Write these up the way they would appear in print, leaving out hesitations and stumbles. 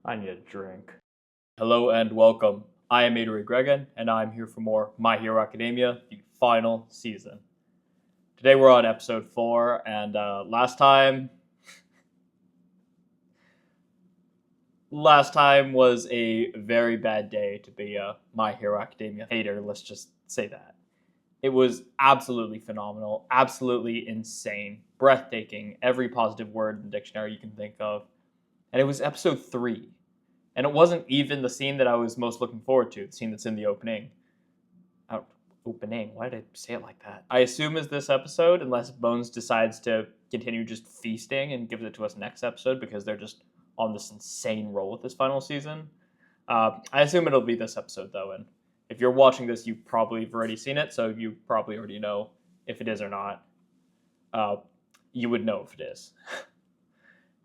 I need a drink. Hello and welcome. I am Adri Gregan, and I'm here for more My Hero Academia, the final season. Today we're on episode 4, and last time was a very bad day to be a My Hero Academia hater, let's just say that. It was absolutely phenomenal, absolutely insane, breathtaking, every positive word in the dictionary you can think of. And it was episode 3. And it wasn't even the scene that I was most looking forward to, the scene that's in the opening. Opening? Why did I say it like that? I assume is this episode, unless Bones decides to continue just feasting and gives it to us next episode because they're just on this insane roll with this final season. I assume it'll be this episode, though, and if you're watching this, you probably have already seen it, so you probably already know if it is or not. You would know if it is.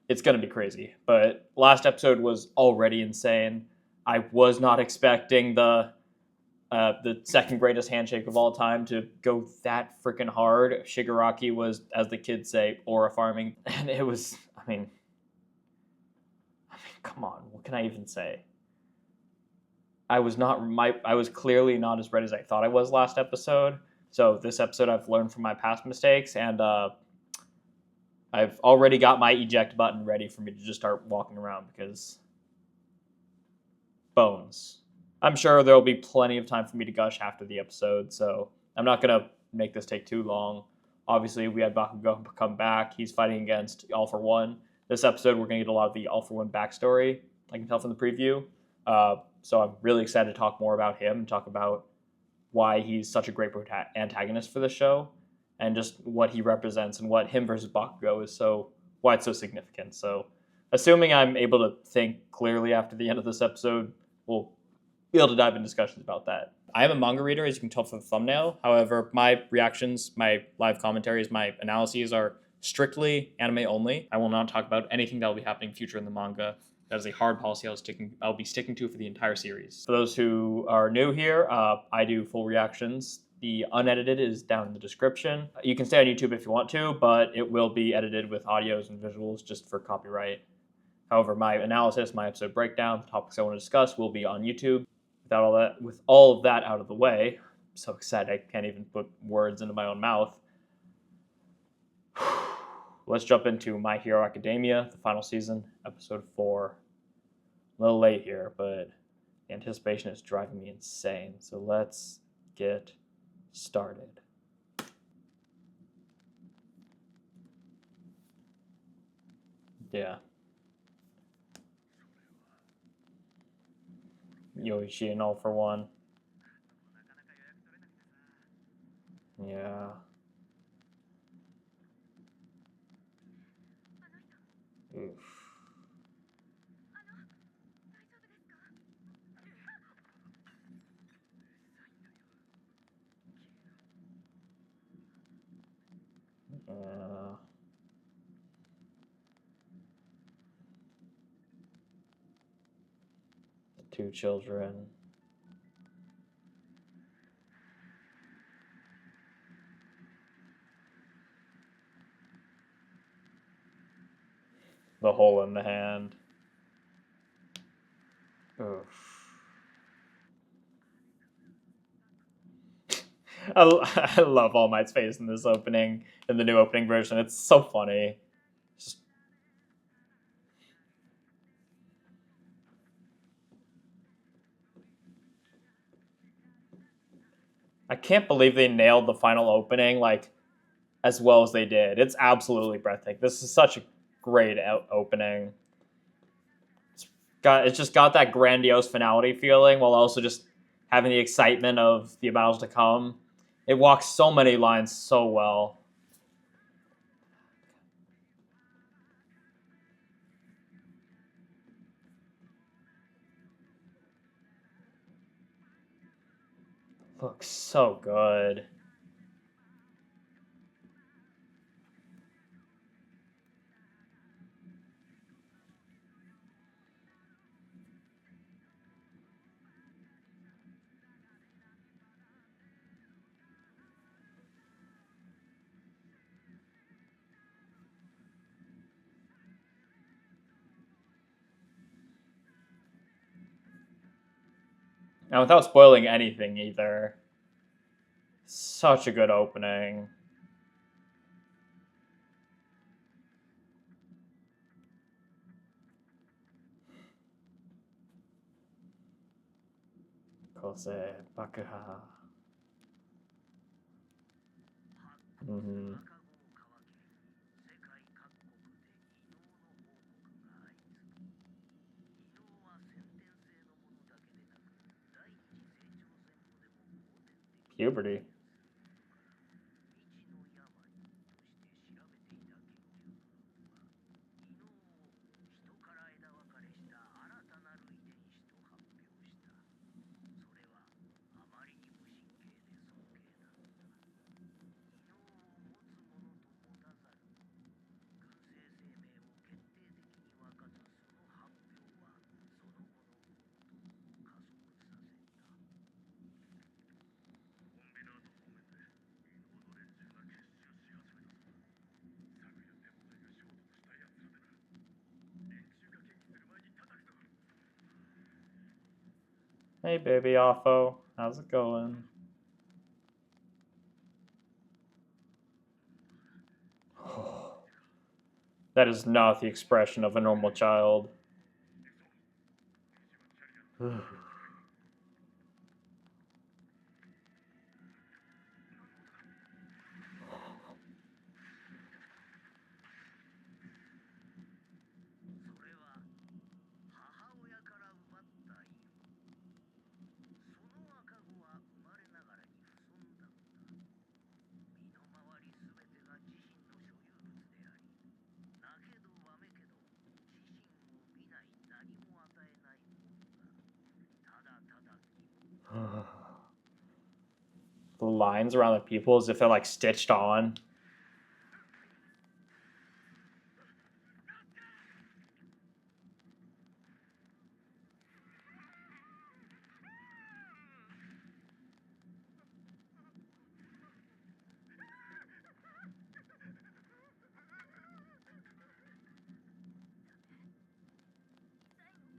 It's going to be crazy. But last episode was already insane. I was not expecting the second greatest handshake of all time to go that freaking hard. Shigaraki was, as the kids say, aura farming. And it was, I mean, come on, what can I even say? I was clearly not as ready as I thought I was last episode. So this episode I've learned from my past mistakes, and I've already got my eject button ready for me to just start walking around because Bones. I'm sure there'll be plenty of time for me to gush after the episode, so I'm not going to make this take too long. Obviously, we had Bakugo come back. He's fighting against All-For-One. This episode, we're going to get a lot of the All-For-One backstory, I can tell from the preview. So I'm really excited to talk more about him and talk about why he's such a great antagonist for the show and just what he represents and what him versus Bakugo is why it's so significant. So assuming I'm able to think clearly after the end of this episode, we'll be able to dive into discussions about that. I am a manga reader, as you can tell from the thumbnail. However, my reactions, my live commentaries, my analyses are strictly anime only. I will not talk about anything that will be happening in future in the manga. That is a hard policy I'll be sticking to for the entire series. For those who are new here, I do full reactions. The unedited is down in the description. You can stay on YouTube if you want to, but it will be edited with audios and visuals just for copyright. However, my analysis, my episode breakdown, the topics I want to discuss will be on YouTube. With all of that out of the way, I'm so excited I can't even put words into my own mouth. Let's jump into My Hero Academia, the final season, episode 4. A little late here, but the anticipation is driving me insane. So let's get started. Yeah. Yoichi and All-For-One. Yeah. Oof. The 2 children. The hole in the hand. Oof. I love All Might's face in this opening, in the new opening version. It's so funny. I can't believe they nailed the final opening as well as they did. It's absolutely breathtaking. This is such a great opening. It's just got that grandiose finality feeling while also just having the excitement of the battles to come. It walks so many lines so well. Looks so good. And without spoiling anything either. Such a good opening. Kose Bakuha. Mm-hmm. Puberty. Hey baby Offo, how's it going? That is not the expression of a normal child. The lines around the people as if they're like stitched on.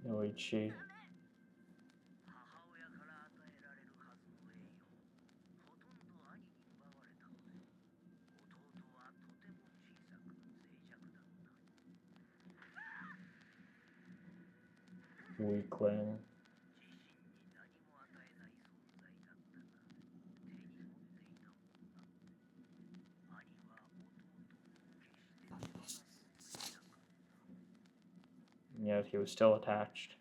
Yoichi. Weakling. Yet he was still attached.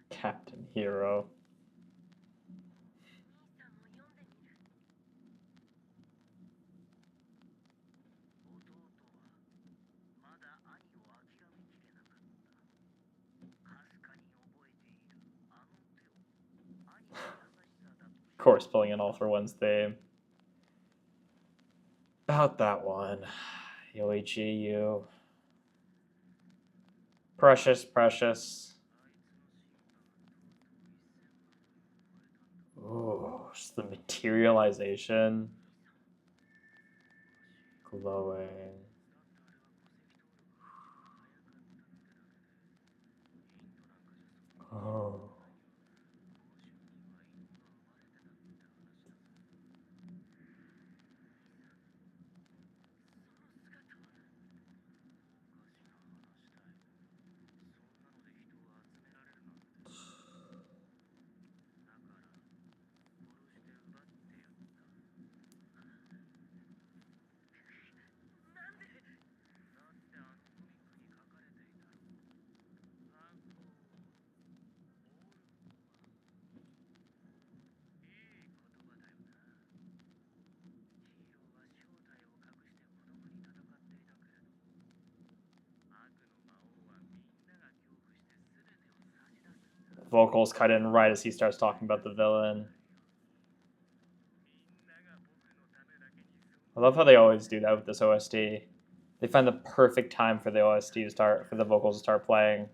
Captain Hero. Of course, pulling in All for One's theme. About that one. Yoichi, you. Precious, precious. Ooh, just the materialization. Glowing. Oh. Vocals cut in right as he starts talking about the villain. I love how they always do that with this OST. They find the perfect time for the OST to start, for the vocals to start playing.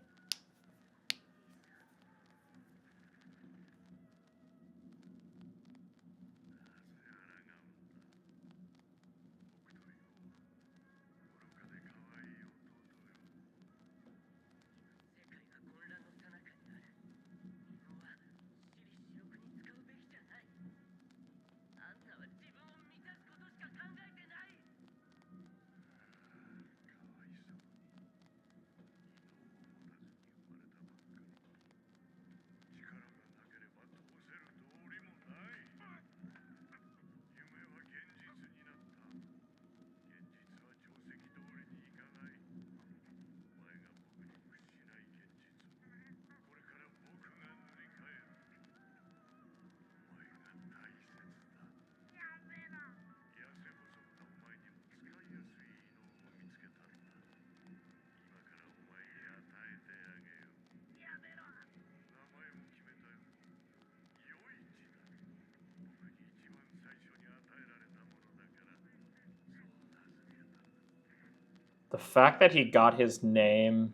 The fact that he got his name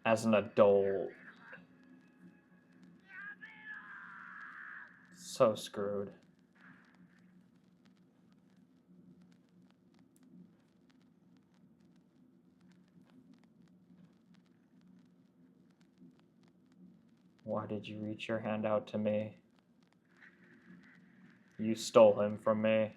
as an adult. So screwed. Why did you reach your hand out to me? You stole him from me.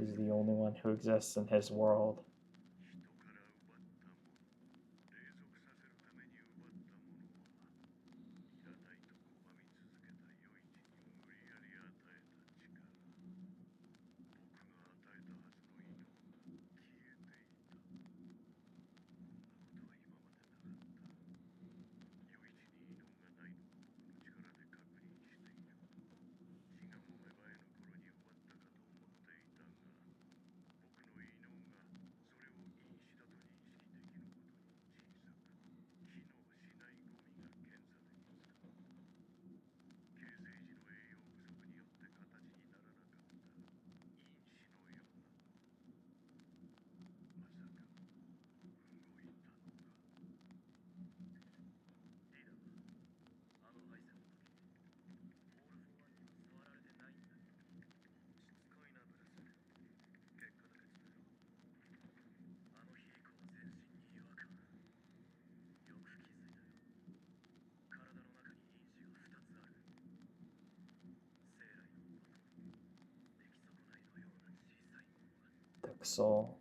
He's the only one who exists in his world. Soul.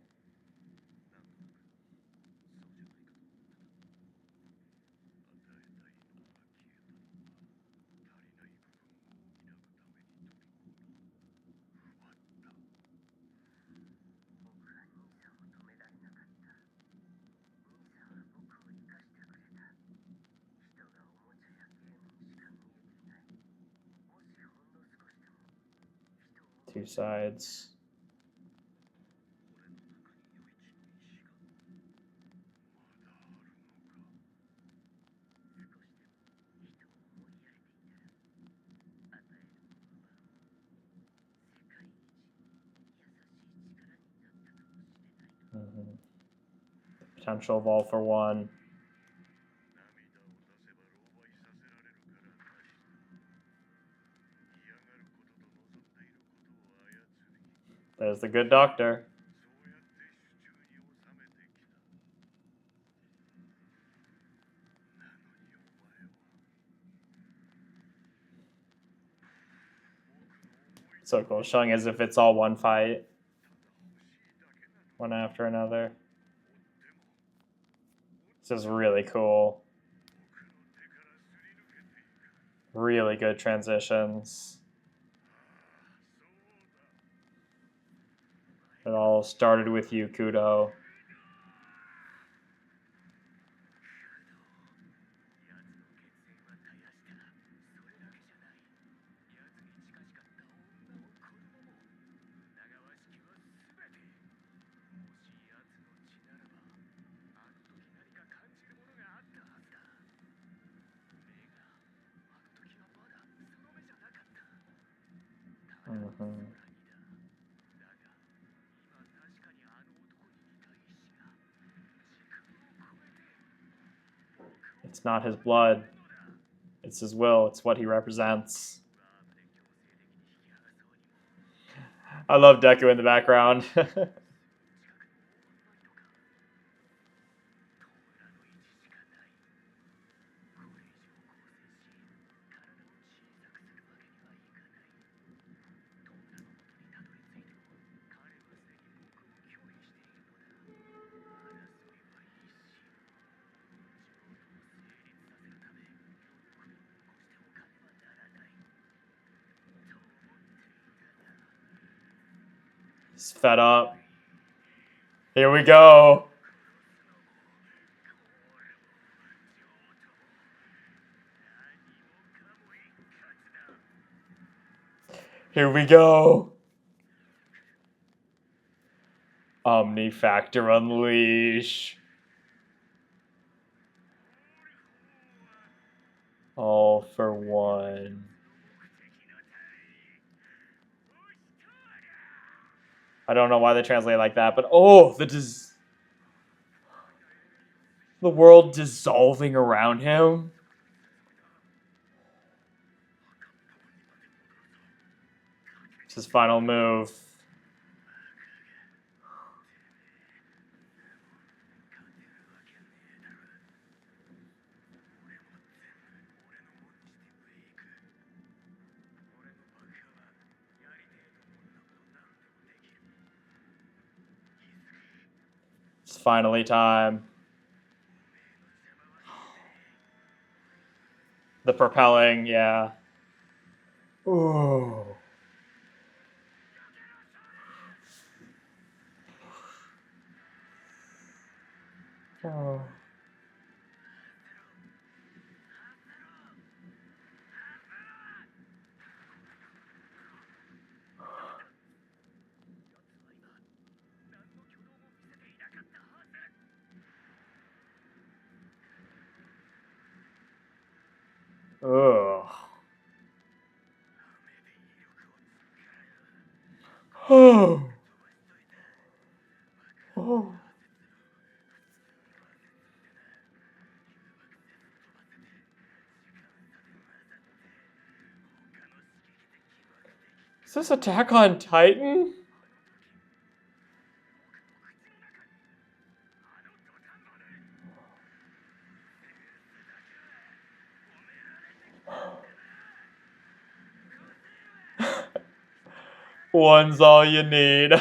Two sides. Potential of all for one. There's the good doctor. So cool, showing as if it's all one fight, one after another. This is really cool. Really good transitions. It all started with you, Kudo. Mm-hmm. It's not his blood. It's his will. It's what he represents. I love Deku in the background. He's fed up. Here we go. Here we go. Omni Factor Unleash. All for one. I don't know why they translate like that, but oh, the world dissolving around him. It's his final move. It's finally time. The propelling, yeah. Ooh. Oh. Ugh. Oh. Oh. Is this Attack on Titan? One's all you need.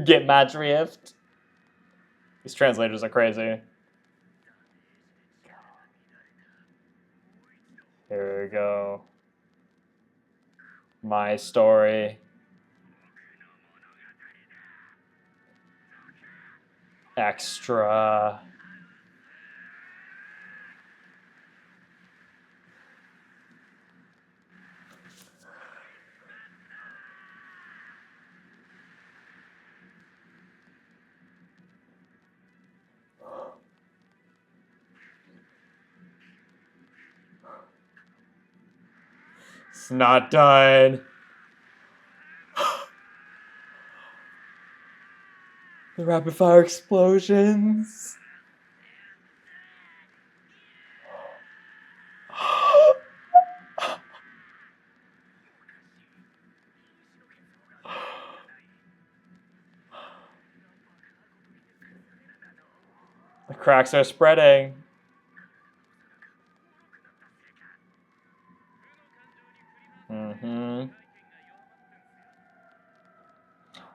Get my drift. These translators are crazy. Here we go. My story. Extra. It's not done. The rapid fire explosions. The cracks are spreading.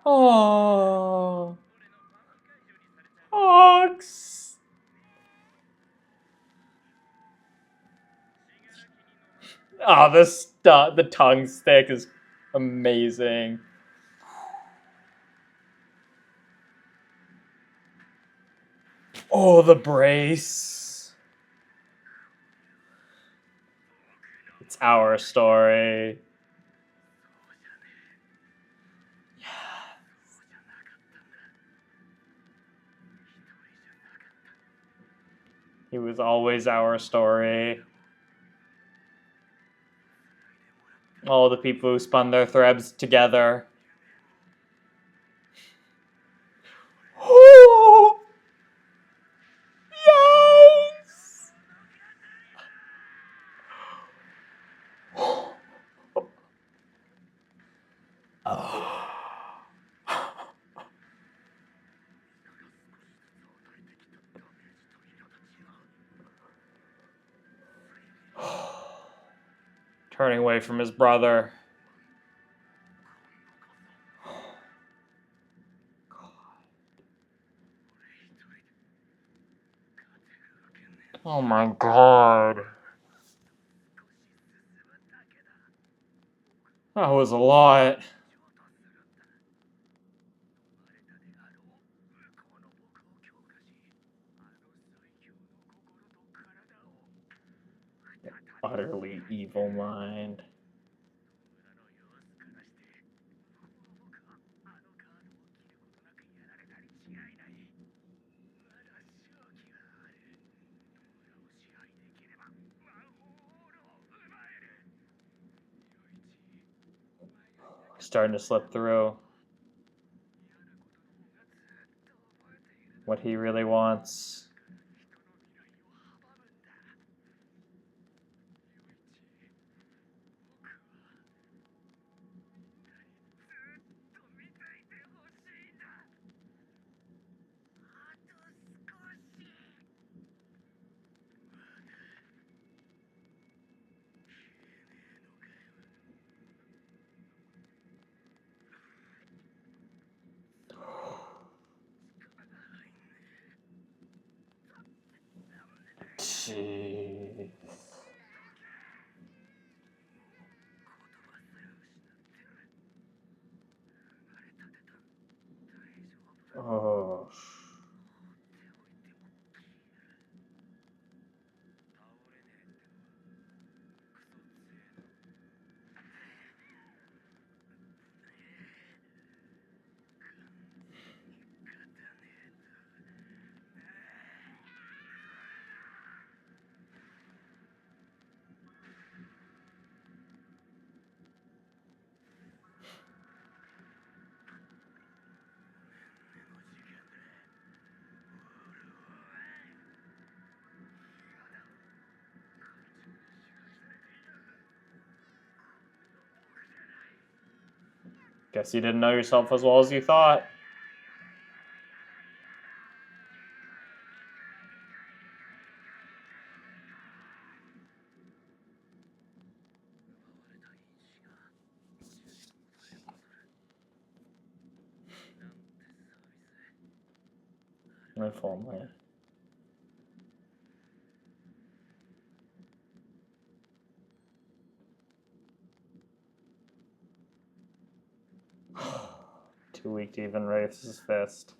Oh, Hawks. Oh, the tongue stick is amazing. Oh, the brace. It's our story. He was always our story. All the people who spun their threads together. Oh, yes! Oh. Turning away from his brother. Oh my god. That was a lot. Utterly evil mind. Starting to slip through. What he really wants. Jeez. Oh. Guess you didn't know yourself as well as you thought. If only. Too weak to even raise his fist.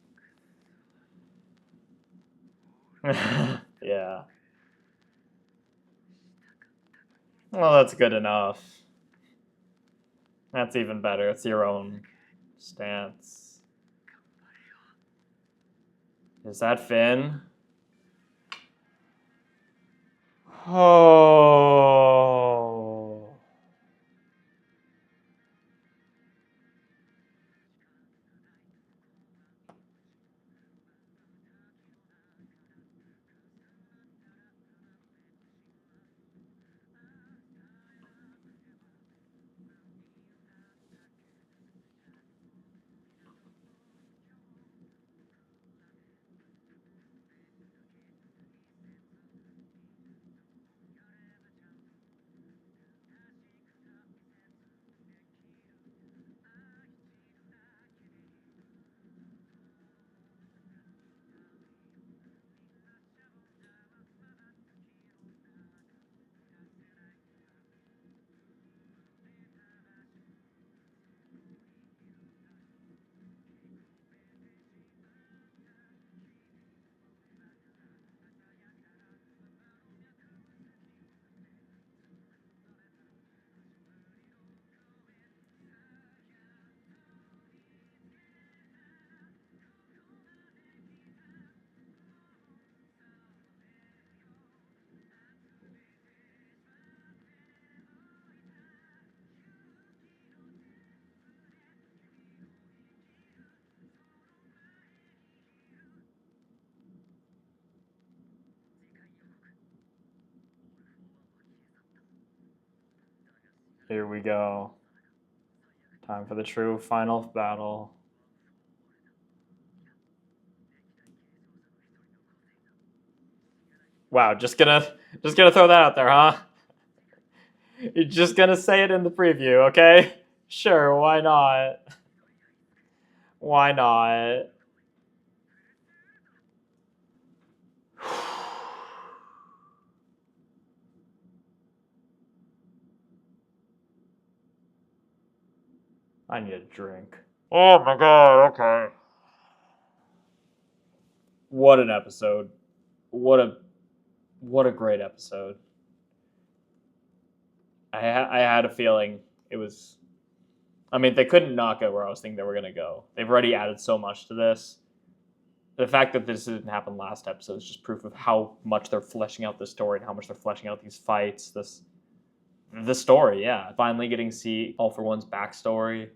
Yeah. Well, that's good enough. That's even better. It's your own stance. Is that Finn? Oh. Here we go. Time for the true final battle. Wow, just gonna throw that out there, huh? You're just gonna say it in the preview, okay? Sure, why not? Why not? I need a drink. Oh my god, okay. What an episode. What a great episode. I had a feeling it was. I mean, they couldn't not go where I was thinking they were going to go. They've already added so much to this. The fact that this didn't happen last episode is just proof of how much they're fleshing out the story and how much they're fleshing out these fights. The story, yeah. Finally getting to see All for One's backstory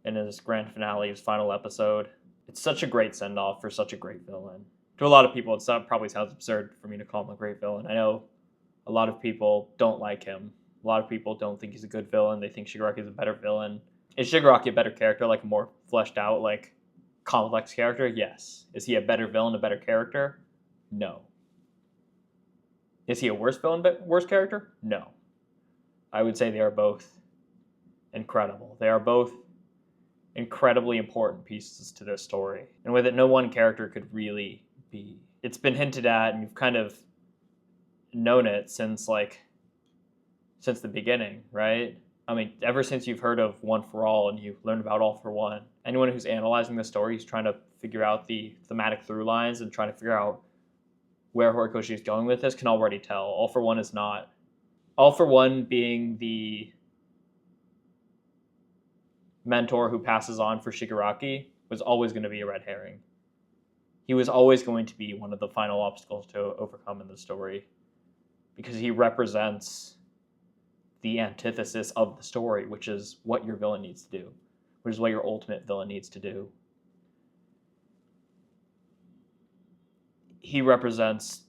in his grand finale, his final episode. It's such a great send off for such a great villain. To a lot of people, it probably sounds absurd for me to call him a great villain. I know a lot of people don't like him. A lot of people don't think he's a good villain. They think Shigaraki is a better villain. Is Shigaraki a better character, like a more fleshed out, like complex character? Yes. Is he a better villain, a better character? No. Is he a worse villain, worse character? No. I would say they are both incredible. They are both incredibly important pieces to this story, in a way that no one character could really be. It's been hinted at, and you've kind of known it since the beginning, right? I mean, ever since you've heard of One for All and you learned about All for One, anyone who's analyzing the story is trying to figure out the thematic through lines and trying to figure out where Horikoshi is going with this can already tell. All for One is not. All for One being the mentor who passes on for Shigaraki was always going to be a red herring. He was always going to be one of the final obstacles to overcome in the story because he represents the antithesis of the story, which is what your villain needs to do, which is what your ultimate villain needs to do. He represents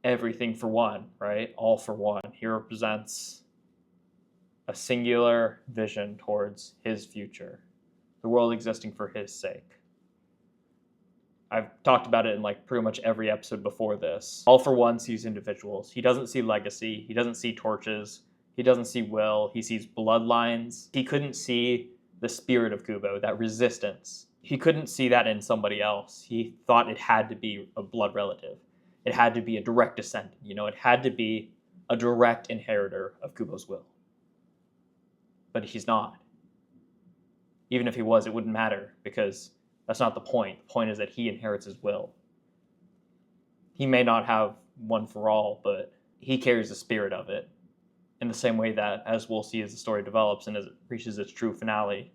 everything for one, right? All for one. He represents a singular vision towards his future, the world existing for his sake. I've talked about it in pretty much every episode before this. All for One sees individuals. He doesn't see legacy. He doesn't see torches. He doesn't see will. He sees bloodlines. He couldn't see the spirit of Kubo, that resistance. He couldn't see that in somebody else. He thought it had to be a blood relative. It had to be a direct descendant. It had to be a direct inheritor of Kubo's will. But he's not. Even if he was, it wouldn't matter because that's not the point. The point is that he inherits his will. He may not have One for All, but he carries the spirit of it in the same way that, as we'll see as the story develops and as it reaches its true finale,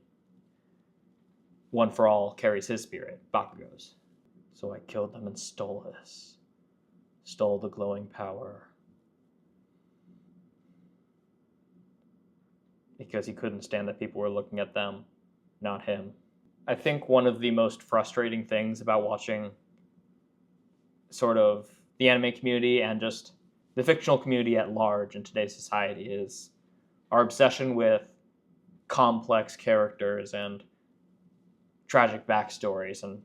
One for All carries his spirit, Bakugo's. So I killed them and stole this. Stole the glowing power. Because he couldn't stand that people were looking at them, not him. I think one of the most frustrating things about watching sort of the anime community and just the fictional community at large in today's society is our obsession with complex characters and tragic backstories and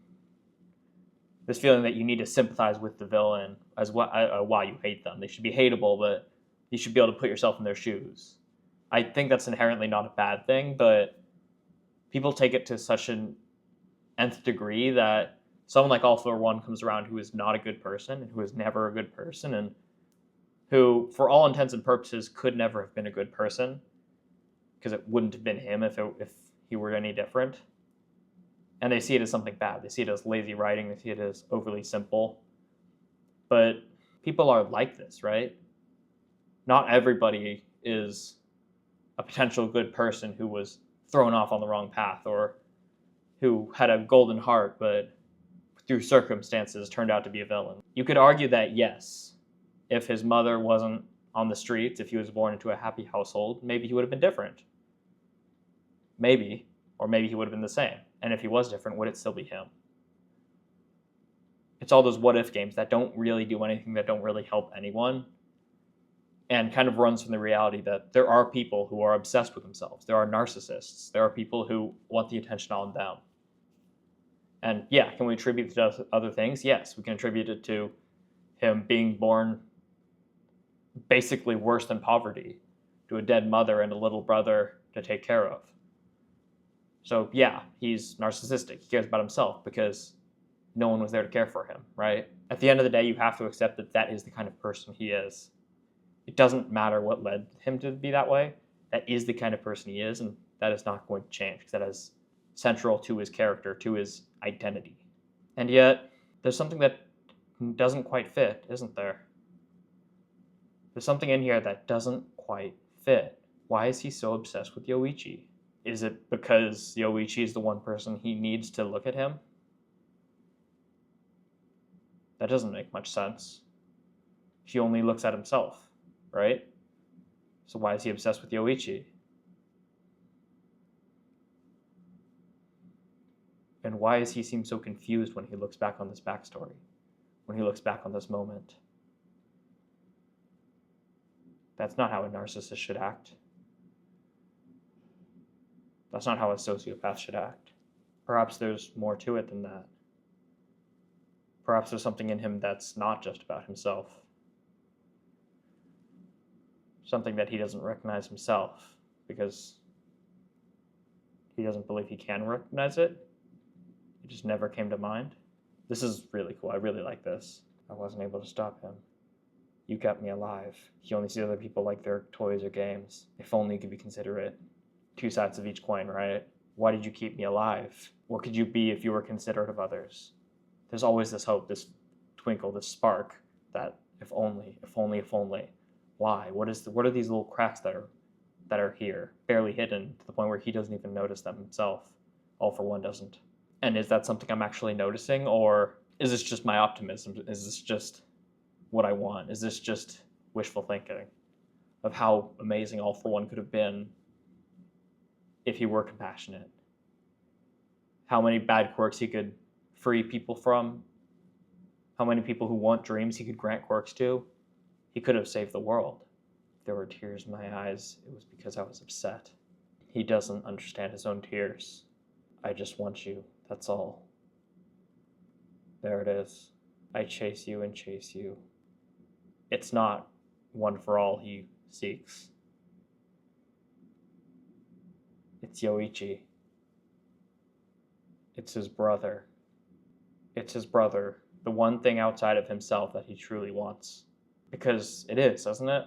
this feeling that you need to sympathize with the villain as why you hate them. They should be hateable, but you should be able to put yourself in their shoes. I think that's inherently not a bad thing, but people take it to such an nth degree that someone like All for One comes around who is not a good person and who is never a good person and who, for all intents and purposes, could never have been a good person because it wouldn't have been him if he were any different. And they see it as something bad. They see it as lazy writing. They see it as overly simple. But people are like this, right? Not everybody is a potential good person who was thrown off on the wrong path or who had a golden heart but through circumstances turned out to be a villain. You could argue that, yes, if his mother wasn't on the streets, if he was born into a happy household, maybe he would have been different. Maybe. Or maybe he would have been the same. And if he was different, would it still be him? It's all those what-if games that don't really do anything, that don't really help anyone. and kind of runs from the reality that there are people who are obsessed with themselves. There are narcissists. There are people who want the attention on them. And yeah, can we attribute it to other things? Yes, we can attribute it to him being born basically worse than poverty, to a dead mother and a little brother to take care of. So yeah, he's narcissistic. He cares about himself because no one was there to care for him, right? At the end of the day, you have to accept that that is the kind of person he is. It doesn't matter what led him to be that way. That is the kind of person he is, and that is not going to change because that is central to his character, to his identity. And yet, there's something that doesn't quite fit, isn't there? There's something in here that doesn't quite fit. Why is he so obsessed with Yoichi? Is it because Yoichi is the one person he needs to look at him? That doesn't make much sense. He only looks at himself, right? So why is he obsessed with Yoichi? And why does he seem so confused when he looks back on this backstory? When he looks back on this moment? That's not how a narcissist should act. That's not how a sociopath should act. Perhaps there's more to it than that. Perhaps there's something in him that's not just about himself. Something that he doesn't recognize himself because he doesn't believe he can recognize it. It just never came to mind. This is really cool. I really like this. I wasn't able to stop him. You kept me alive. He only sees other people like their toys or games. If only you could be considerate. Two sides of each coin, right? Why did you keep me alive? What could you be if you were considerate of others? There's always this hope, this twinkle, this spark that if only, if only, if only. Why? What are these little cracks that are here, barely hidden to the point where he doesn't even notice them himself? All for One doesn't. And is that something I'm actually noticing, or is this just my optimism? Is this just what I want? Is this just wishful thinking of how amazing All for One could have been if he were compassionate? How many bad quirks he could free people from? How many people who want dreams he could grant quirks to? He could have saved the world. If there were tears in my eyes, it was because I was upset. He doesn't understand his own tears. I just want you, that's all. There it is. I chase you and chase you. It's not one for all he seeks. It's Yoichi. It's his brother. It's his brother, the one thing outside of himself that he truly wants. Because it is, doesn't it?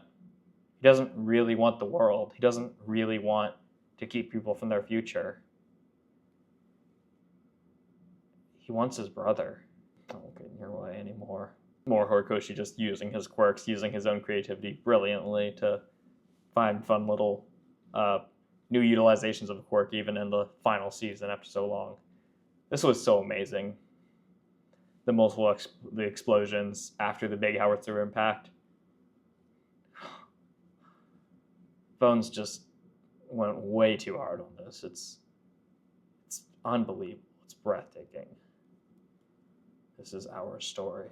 He doesn't really want the world. He doesn't really want to keep people from their future. He wants his brother. Don't get in your way anymore. More Horikoshi just using his quirks, using his own creativity brilliantly to find fun little new utilizations of a quirk, even in the final season after so long. This was so amazing. The explosions after the big howitzer impact. Bones just went way too hard on this. It's unbelievable. It's breathtaking. This is our story.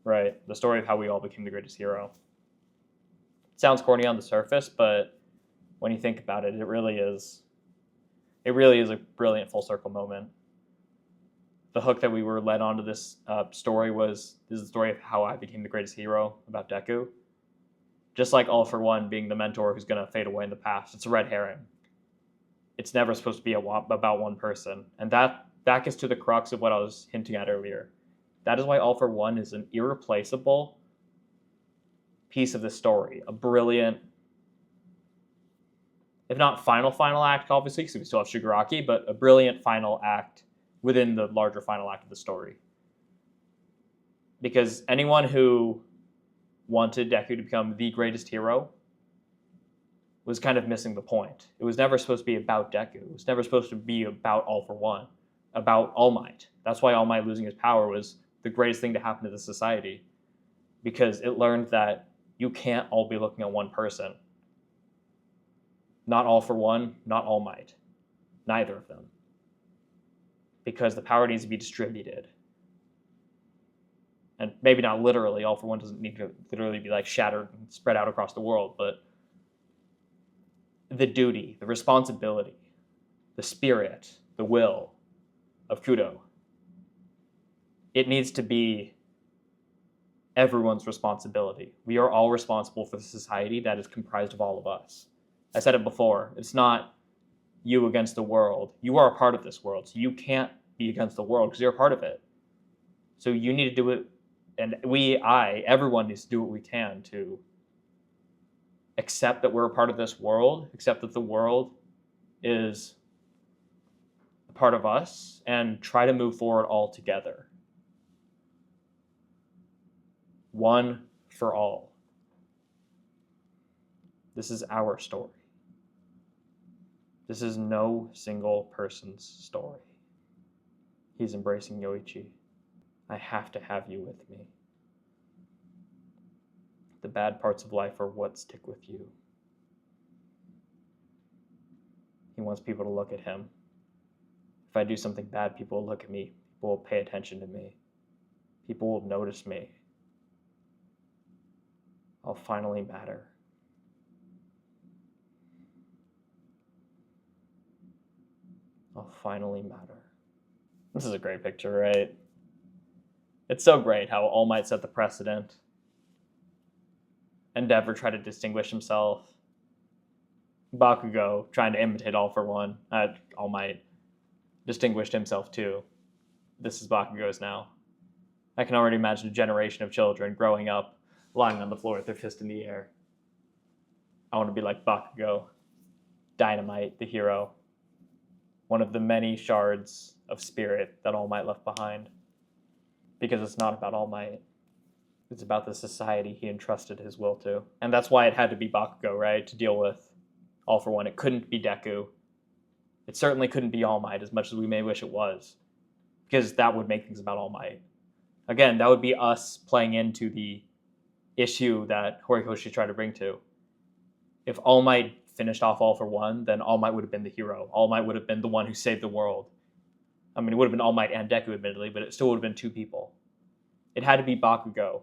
Right, the story of how we all became the greatest hero. It sounds corny on the surface, but when you think about it, it really is a brilliant full circle moment. The hook that we were led onto this story this is the story of how I became the greatest hero, about Deku. Just like All for One being the mentor who's going to fade away in the past. It's a red herring. It's never supposed to be about one person. And that gets to the crux of what I was hinting at earlier. That is why All for One is an irreplaceable piece of the story. A brilliant, if not final act, obviously, because we still have Shigaraki, but a brilliant final act within the larger final act of the story. Because anyone who wanted Deku to become the greatest hero was kind of missing the point. It was never supposed to be about Deku. It was never supposed to be about All for One, about All Might. That's why All Might losing his power was the greatest thing to happen to the society, because it learned that you can't all be looking at one person. Not All for One, not All Might. Neither of them. Because the power needs to be distributed. And maybe not literally, All for One doesn't need to literally be like shattered and spread out across the world, but the duty, the responsibility, the spirit, the will of Kudo, it needs to be everyone's responsibility. We are all responsible for the society that is comprised of all of us. I said it before, it's not you against the world. You are a part of this world, so you can't be against the world because you're a part of it. So you need to do it, and everyone needs to do what we can to accept that we're a part of this world, accept that the world is a part of us, and try to move forward all together. One for all. This is our story. This is no single person's story. He's embracing Yoichi. I have to have you with me. The bad parts of life are what stick with you. He wants people to look at him. If I do something bad, people will look at me. People will pay attention to me. People will notice me. I'll finally matter. I'll finally matter. This is a great picture, right? It's so great how All Might set the precedent. Endeavor tried to distinguish himself. Bakugo trying to imitate All for One. All Might distinguished himself too. This is Bakugo's now. I can already imagine a generation of children growing up, lying on the floor with their fist in the air. I want to be like Bakugo, Dynamite, the hero, one of the many shards of spirit that All Might left behind. Because it's not about All Might. It's about the society he entrusted his will to. And that's why it had to be Bakugo, right, to deal with All for One. It couldn't be Deku. It certainly couldn't be All Might, as much as we may wish it was. Because that would make things about All Might. Again, that would be us playing into the issue that Horikoshi tried to bring to. If All Might finished off All for One, then All Might would have been the hero. All Might would have been the one who saved the world. I mean, it would have been All Might and Deku, admittedly, but it still would have been two people. It had to be Bakugo,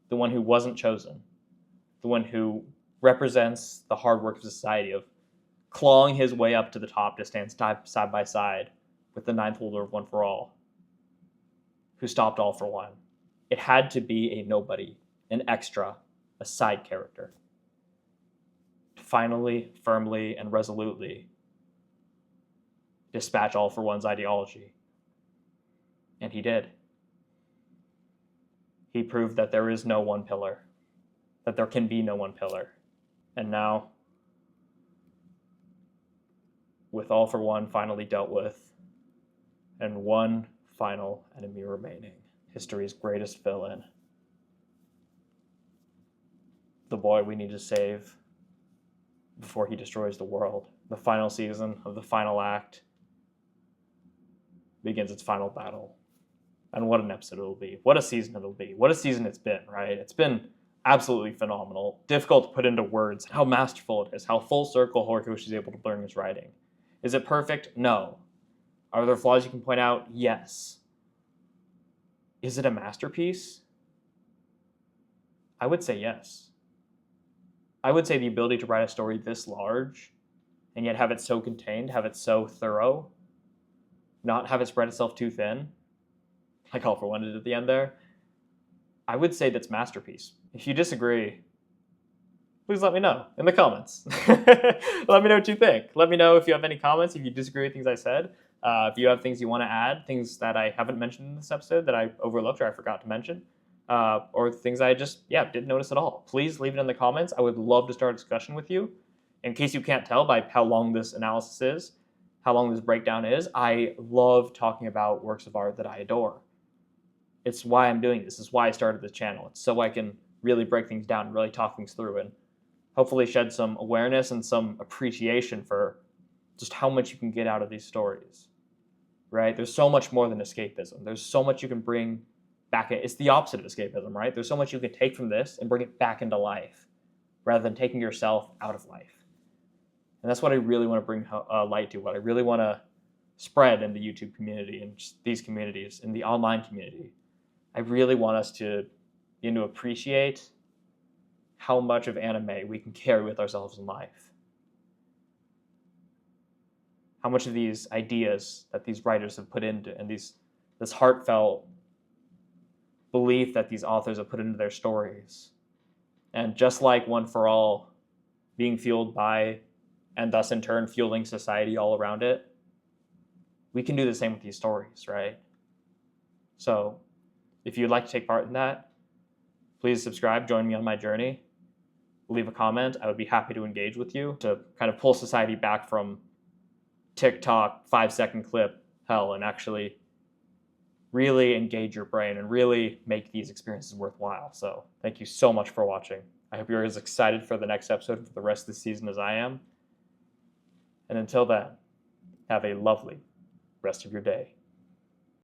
the one who wasn't chosen, the one who represents the hard work of society, of clawing his way up to the top to stand side by side with the ninth holder of One for All, who stopped All for One. It had to be a nobody, an extra, a side character. To finally, firmly, and resolutely dispatch All for One's ideology. And he did. He proved that there is no one pillar, that there can be no one pillar. And now, with All for One finally dealt with, and one final enemy remaining, history's greatest villain, the boy we need to save before he destroys the world. The final season of the final act begins its final battle. And what an episode it'll be. What a season it'll be. What a season it's been, right? It's been absolutely phenomenal. Difficult to put into words how masterful it is, how full circle Horikoshi is able to bring his writing. Is it perfect? No. Are there flaws you can point out? Yes. Is it a masterpiece? I would say yes. I would say the ability to write a story this large and yet have it so contained, have it so thorough, not have it spread itself too thin, like All for One did at the end there, I would say that's masterpiece. If you disagree, please let me know in the comments. Let me know what you think. Let me know if you have any comments, if you disagree with things I said, if you have things you want to add, things that I haven't mentioned in this episode that I overlooked or I forgot to mention, or things I just, didn't notice at all. Please leave it in the comments. I would love to start a discussion with you. In case you can't tell by how long this analysis is, how long this breakdown is, I love talking about works of art that I adore. It's why I'm doing this. It's why I started this channel. It's so I can really break things down and really talk things through and hopefully shed some awareness and some appreciation for just how much you can get out of these stories, right? There's so much more than escapism. There's so much you can bring back. It's the opposite of escapism, right? There's so much you can take from this and bring it back into life rather than taking yourself out of life. And that's what I really want to bring light to, what I really want to spread in the YouTube community and just these communities, in the online community. I really want us to begin to appreciate how much of anime we can carry with ourselves in life. How much of these ideas that these writers have put into, and this heartfelt belief that these authors have put into their stories. And just like One for All being fueled by, and thus in turn fueling society all around it, we can do the same with these stories, right? So if you'd like to take part in that, please subscribe, join me on my journey, leave a comment. I would be happy to engage with you to kind of pull society back from TikTok 5-second clip hell and actually really engage your brain and really make these experiences worthwhile. So thank you so much for watching. I hope you're as excited for the next episode for the rest of the season as I am. And until then, have a lovely rest of your day.